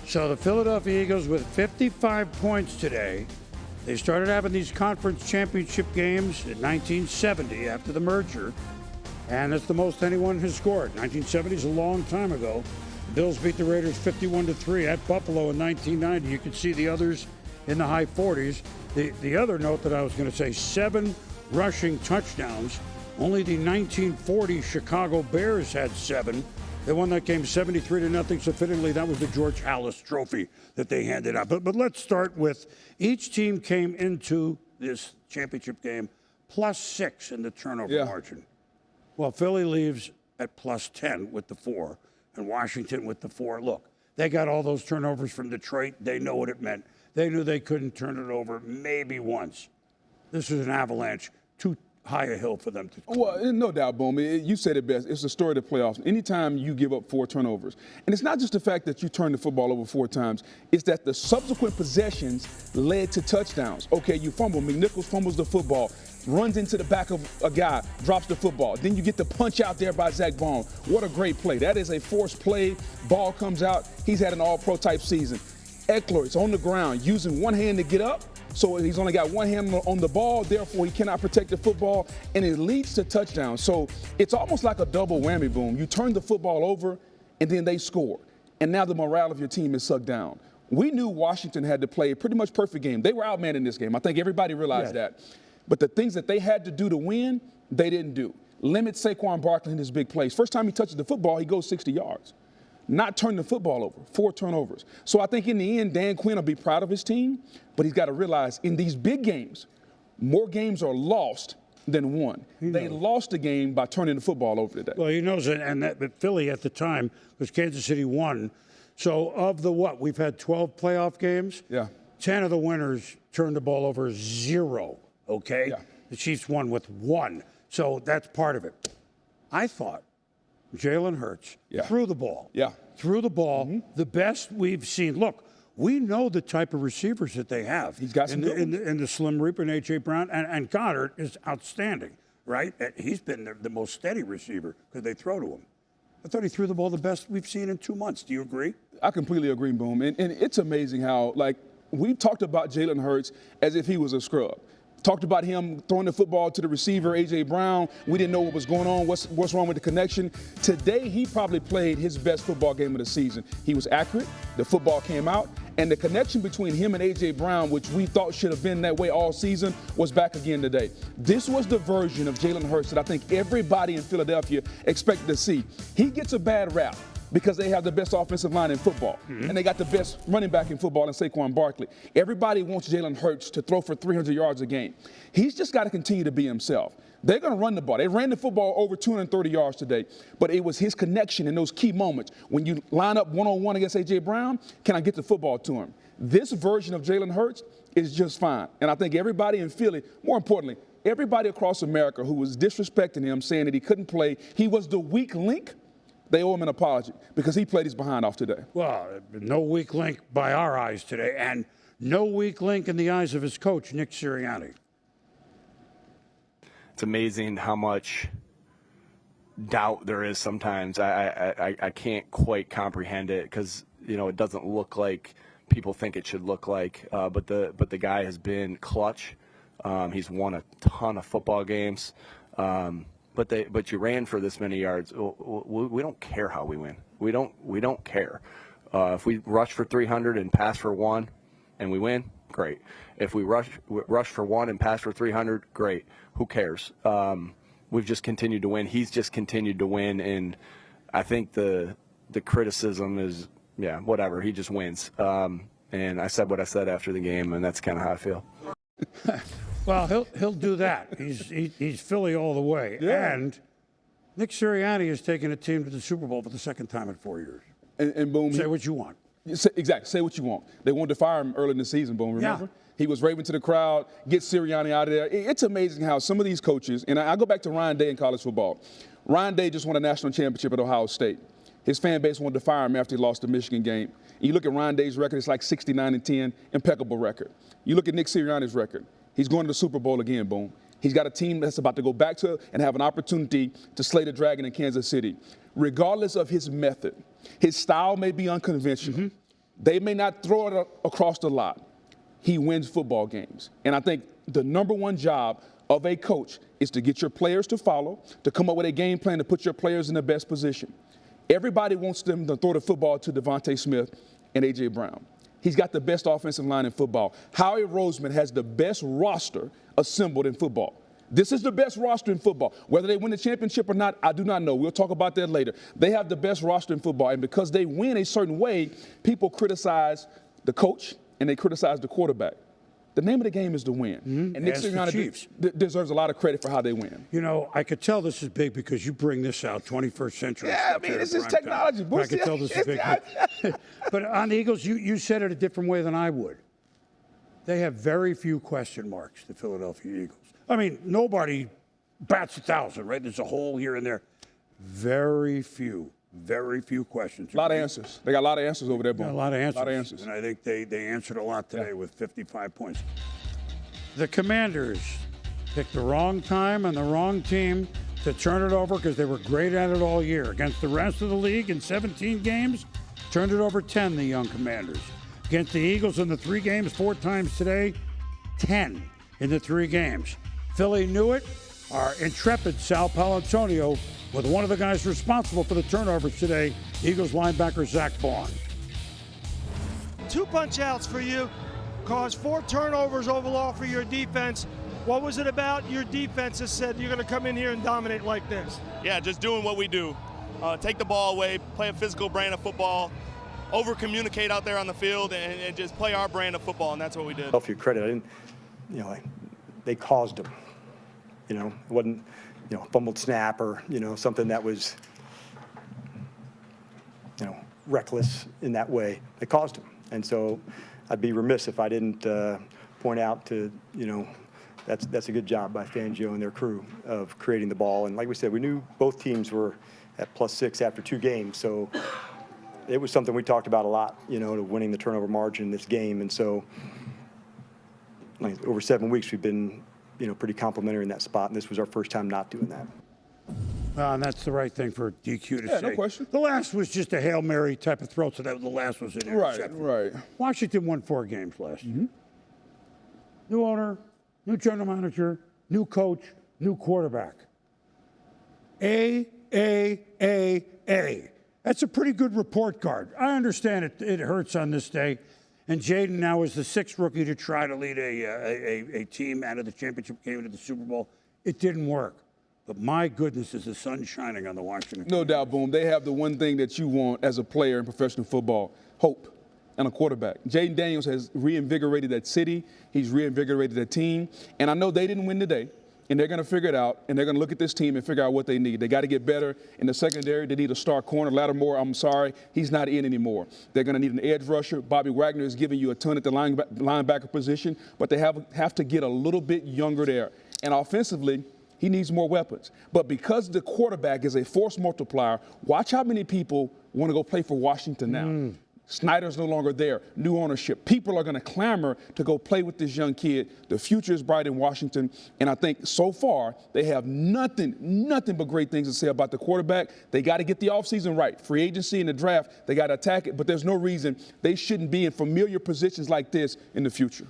So the Philadelphia Eagles with 55 points today. They started having these conference championship games in 1970 after the merger, and it's the most anyone has scored. 1970 is a long time ago. The Bills beat the Raiders 51-3 at Buffalo in 1990. You can see the others in the high 40s. The other note that I was going to say, 7 rushing touchdowns. Only the 1940 Chicago Bears had 7. They won that game 73-0. So fittingly, that was the George Halas Trophy that they handed out. But let's start with each team came into this championship game +6 in the turnover margin. Well, Philly leaves at +10 with the 4, and Washington with the 4. Look, they got all those turnovers from Detroit. They know what it meant. They knew they couldn't turn it over maybe once. This is an avalanche. Too high a hill for them to climb. Well, no doubt, Boom. You said it best. It's the story of the playoffs. Anytime you give up 4 turnovers, and it's not just the fact that you turn the football over 4 times, it's that the subsequent possessions led to touchdowns. Okay, you fumble. McNichols fumbles the football, runs into the back of a guy, drops the football. Then you get the punch out there by Zach Bone. What a great play. That is a forced play. Ball comes out. He's had an all-pro type season. Eckler is on the ground using one hand to get up. So he's only got one hand on the ball, therefore he cannot protect the football, and it leads to touchdowns. So it's almost like a double whammy, Boom. You turn the football over, and then they score. And now the morale of your team is sucked down. We knew Washington had to play a pretty much perfect game. They were outmanned in this game. I think everybody realized that. But the things that they had to do to win, they didn't do. Limit Saquon Barkley in his big plays. First time he touches the football, he goes 60 yards. Not turn the football over, 4 turnovers. So I think in the end, Dan Quinn will be proud of his team, but he's got to realize in these big games, more games are lost than won. They lost the game by turning the football over today. Well, he knows it, but Philly at the time, because Kansas City won. So of the we've had 12 playoff games. 10 of the winners turned the ball over 0, okay? The Chiefs won with 1. So that's part of it. I thought Jalen Hurts threw the ball. Threw the ball, the best we've seen. Look, we know the type of receivers that they have. He's got some in the Slim Reaper and A.J. Brown, and Goddard is outstanding, right? He's been the most steady receiver because they throw to him. I thought he threw the ball the best we've seen in 2 months. Do you agree? I completely agree, Boom. And it's amazing how, we talked about Jalen Hurts as if he was a scrub. Talked about him throwing the football to the receiver, A.J. Brown. We didn't know what was going on, what's wrong with the connection. Today, he probably played his best football game of the season. He was accurate. The football came out. And the connection between him and A.J. Brown, which we thought should have been that way all season, was back again today. This was the version of Jalen Hurts that I think everybody in Philadelphia expected to see. He gets a bad rap because they have the best offensive line in football. And they got the best running back in football in Saquon Barkley. Everybody wants Jalen Hurts to throw for 300 yards a game. He's just got to continue to be himself. They're going to run the ball. They ran the football over 230 yards today, but it was his connection in those key moments. When you line up one-on-one against A.J. Brown, can I get the football to him? This version of Jalen Hurts is just fine. And I think everybody in Philly, more importantly, everybody across America who was disrespecting him, saying that he couldn't play, he was the weak link, they owe him an apology because he played his behind off today. Well, no weak link by our eyes today, and no weak link in the eyes of his coach, Nick Sirianni. It's amazing how much doubt there is sometimes. I can't quite comprehend it because, it doesn't look like people think it should look like. But the guy has been clutch. He's won a ton of football games. But you ran for this many yards. We don't care how we win. We don't care. If we rush for 300 and pass for 1 and we win, great. If we rush for 1 and pass for 300, great. Who cares? We've just continued to win. He's just continued to win, and I think the criticism is, whatever. He just wins. And I said what I said after the game, and that's kind of how I feel. Well, he'll do that. He's Philly all the way. And Nick Sirianni has taken a team to the Super Bowl for the 2nd time in 4 years. And Boom. Say what you want. Exactly. Say what you want. They wanted to fire him early in the season, Boom, remember? He was raving to the crowd, get Sirianni out of there. It's amazing how some of these coaches, and I go back to Ryan Day in college football. Ryan Day just won a national championship at Ohio State. His fan base wanted to fire him after he lost the Michigan game. And you look at Ryan Day's record, it's like 69-10, impeccable record. You look at Nick Sirianni's record. He's going to the Super Bowl again, Boom. He's got a team that's about to go back to and have an opportunity to slay the dragon in Kansas City. Regardless of his method, his style may be unconventional. They may not throw it across the lot. He wins football games. And I think the number one job of a coach is to get your players to follow, to come up with a game plan to put your players in the best position. Everybody wants them to throw the football to Devontae Smith and A.J. Brown. He's got the best offensive line in football. Howie Roseman has the best roster assembled in football. This is the best roster in football. Whether they win the championship or not, I do not know. We'll talk about that later. They have the best roster in football, and because they win a certain way, people criticize the coach and they criticize the quarterback. The name of the game is to win. Mm-hmm. And Nick Sirianni deserves a lot of credit for how they win. You know, I could tell this is big because you bring this out 21st century. Yeah, I mean, this is technology. I could tell this is big. But on the Eagles, you said it a different way than I would. They have very few question marks, the Philadelphia Eagles. I mean, nobody bats 1,000, right? There's a hole here and there. Very few questions. A lot of answers. They got a lot of answers over there, Boom. A lot of answers. A lot of answers. And I think they answered a lot today with 55 points. The Commanders picked the wrong time and the wrong team to turn it over because they were great at it all year. Against the rest of the league in 17 games, turned it over 10, the young Commanders. Against the Eagles in the 3 games 4 times today, 10 in the 3 games. Philly knew it. Our intrepid Sal Paolantonio with one of the guys responsible for the turnovers today, Eagles linebacker Zach Vaughn. 2 punch outs for you, caused 4 turnovers overall for your defense. What was it about your defense that said you're going to come in here and dominate like this? Yeah, just doing what we do. Take the ball away, play a physical brand of football, over-communicate out there on the field, and just play our brand of football, and that's what we did. Well, for your credit, I didn't, they caused them. It wasn't, fumbled snap or, something that was, reckless in that way. They caused them. And so I'd be remiss if I didn't point out to, that's a good job by Fangio and their crew of creating the ball. And like we said, we knew both teams were at +6 after 2 games. So it was something we talked about a lot, to winning the turnover margin in this game. And so over 7 weeks, we've been, pretty complimentary in that spot, and this was our first time not doing that. And that's the right thing for DQ to say. No question. The last was just a Hail Mary type of throw, so that the last was an interception. Right. Washington won 4 games last year. New owner, new general manager, new coach, new quarterback. A. That's a pretty good report card. I understand it hurts on this day. And Jaden now is the 6th rookie to try to lead a team out of the championship game into the Super Bowl. It didn't work. But my goodness, is the sun shining on the Washington. No doubt, Boom. They have the one thing that you want as a player in professional football, hope, and a quarterback. Jaden Daniels has reinvigorated that city. He's reinvigorated that team. And I know they didn't win today. And they're going to figure it out, and they're going to look at this team and figure out what they need. They got to get better in the secondary. They need a star corner. Lattimore, I'm sorry, he's not in anymore. They're going to need an edge rusher. Bobby Wagner is giving you a ton at the linebacker position, but they have to get a little bit younger there. And offensively, he needs more weapons. But because the quarterback is a force multiplier, watch how many people want to go play for Washington now. Snyder's no longer there. New ownership. People are going to clamor to go play with this young kid. The future is bright in Washington. And I think so far they have nothing but great things to say about the quarterback. They got to get the offseason right. Free agency and the draft, they got to attack it. But there's no reason they shouldn't be in familiar positions like this in the future.